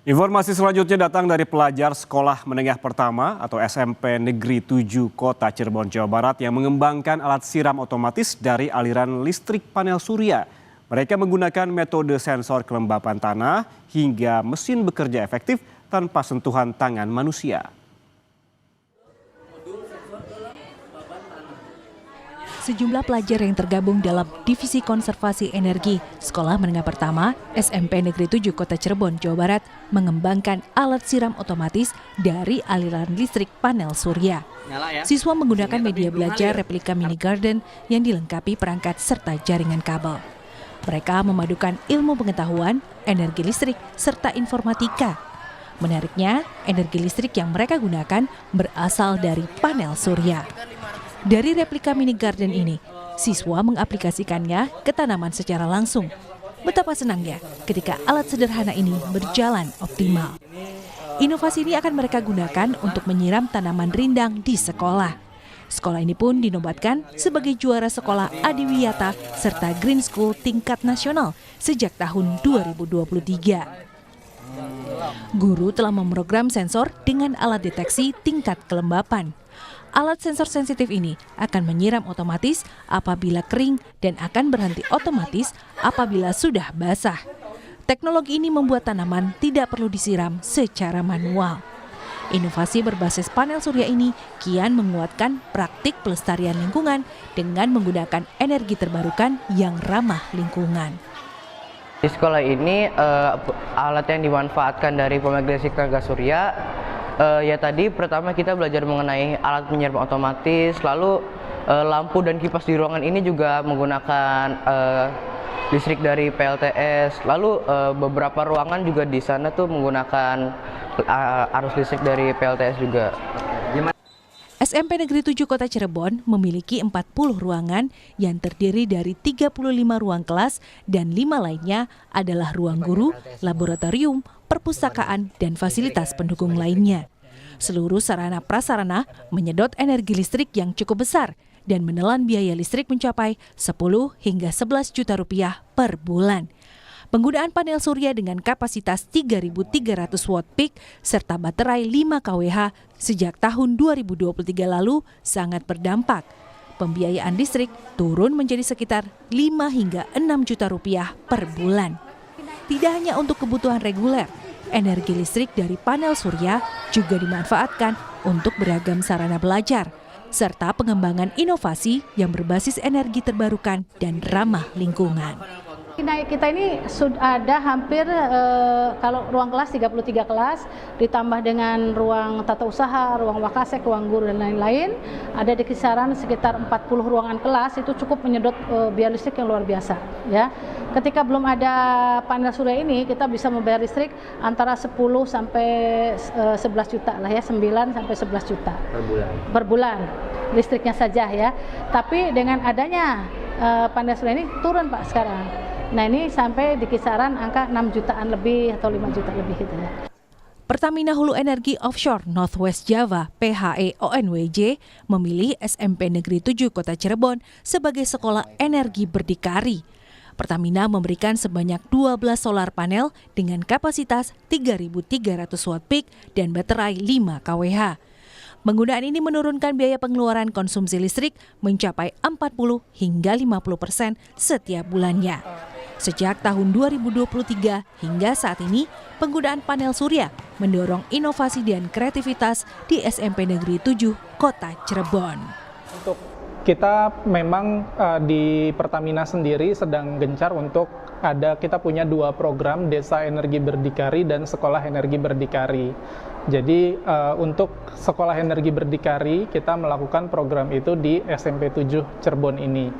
Informasi selanjutnya datang dari pelajar Sekolah Menengah Pertama atau SMP Negeri 7 Kota Cirebon, Jawa Barat yang mengembangkan alat siram otomatis dari aliran listrik panel surya. Mereka menggunakan metode sensor kelembapan tanah hingga mesin bekerja efektif tanpa sentuhan tangan manusia. Sejumlah pelajar yang tergabung dalam Divisi Konservasi Energi Sekolah Menengah Pertama SMP Negeri 7 Kota Cirebon, Jawa Barat mengembangkan alat siram otomatis dari aliran listrik panel surya. Siswa menggunakan media belajar replika mini garden yang dilengkapi perangkat serta jaringan kabel. Mereka memadukan ilmu pengetahuan, energi listrik, serta informatika. Menariknya, energi listrik yang mereka gunakan berasal dari panel surya. Dari replika mini garden ini, siswa mengaplikasikannya ke tanaman secara langsung. Betapa senangnya ketika alat sederhana ini berjalan optimal. Inovasi ini akan mereka gunakan untuk menyiram tanaman rindang di sekolah. Sekolah ini pun dinobatkan sebagai juara sekolah adiwiyata serta Green School tingkat nasional sejak tahun 2023. Guru telah memprogram sensor dengan alat deteksi tingkat kelembapan. Alat sensor sensitif ini akan menyiram otomatis apabila kering dan akan berhenti otomatis apabila sudah basah. Teknologi ini membuat tanaman tidak perlu disiram secara manual. Inovasi berbasis panel surya ini kian menguatkan praktik pelestarian lingkungan dengan menggunakan energi terbarukan yang ramah lingkungan. Di sekolah ini alat yang dimanfaatkan dari pembangkit listrik tenaga surya ya tadi pertama kita belajar mengenai alat penyiram otomatis, lalu lampu dan kipas di ruangan ini juga menggunakan listrik dari PLTS, lalu beberapa ruangan juga di sana tuh menggunakan arus listrik dari PLTS juga. SMP Negeri 7 Kota Cirebon memiliki 40 ruangan yang terdiri dari 35 ruang kelas dan 5 lainnya adalah ruang guru, laboratorium, perpustakaan, dan fasilitas pendukung lainnya. Seluruh sarana prasarana menyedot energi listrik yang cukup besar dan menelan biaya listrik mencapai 10 hingga 11 juta rupiah per bulan. Penggunaan panel surya dengan kapasitas 3.300 watt peak serta baterai 5 kWh sejak tahun 2023 lalu sangat berdampak. Pembiayaan listrik turun menjadi sekitar 5 hingga 6 juta rupiah per bulan. Tidak hanya untuk kebutuhan reguler, energi listrik dari panel surya juga dimanfaatkan untuk beragam sarana belajar, serta pengembangan inovasi yang berbasis energi terbarukan dan ramah lingkungan. Kita ini sudah ada hampir kalau ruang kelas 33 kelas ditambah dengan ruang tata usaha, ruang wakasek, ruang guru dan lain-lain, ada di kisaran sekitar 40 ruangan kelas. Itu cukup menyedot biaya listrik yang luar biasa ya. Ketika belum ada panel surya ini kita bisa membayar listrik antara 10 sampai 11 juta lah ya, 9 sampai 11 juta per bulan listriknya saja ya. Tapi dengan adanya panel surya ini turun Pak sekarang. Nah ini sampai di kisaran angka 6 jutaan lebih atau 5 juta lebih gitu ya. Pertamina Hulu Energi Offshore Northwest Java (PHE ONWJ) memilih SMP Negeri 7 Kota Cirebon sebagai sekolah energi berdikari. Pertamina memberikan sebanyak 12 solar panel dengan kapasitas 3.300 watt peak dan baterai 5 kWh. Penggunaan ini menurunkan biaya pengeluaran konsumsi listrik mencapai 40 hingga 50% setiap bulannya. Sejak tahun 2023 hingga saat ini, penggunaan panel surya mendorong inovasi dan kreativitas di SMP Negeri 7 Kota Cirebon. Untuk kita memang di Pertamina sendiri sedang gencar untuk kita punya 2 program, Desa Energi Berdikari dan Sekolah Energi Berdikari. Jadi untuk Sekolah Energi Berdikari kita melakukan program itu di SMP 7 Cirebon ini.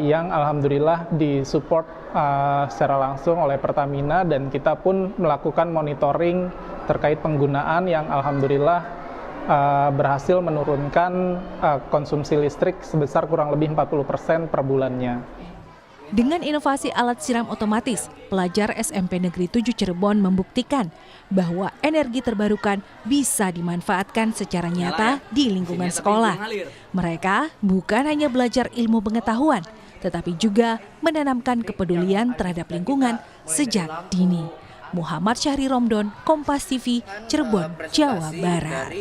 Yang alhamdulillah disupport secara langsung oleh Pertamina dan kita pun melakukan monitoring terkait penggunaan yang alhamdulillah berhasil menurunkan konsumsi listrik sebesar kurang lebih 40% per bulannya. Dengan inovasi alat siram otomatis, pelajar SMP Negeri 7 Cirebon membuktikan bahwa energi terbarukan bisa dimanfaatkan secara nyata di lingkungan sekolah. Mereka bukan hanya belajar ilmu pengetahuan, tetapi juga menanamkan kepedulian terhadap lingkungan sejak dini. Muhammad Syahri Romdon, Kompas TV, Cirebon, Jawa Barat.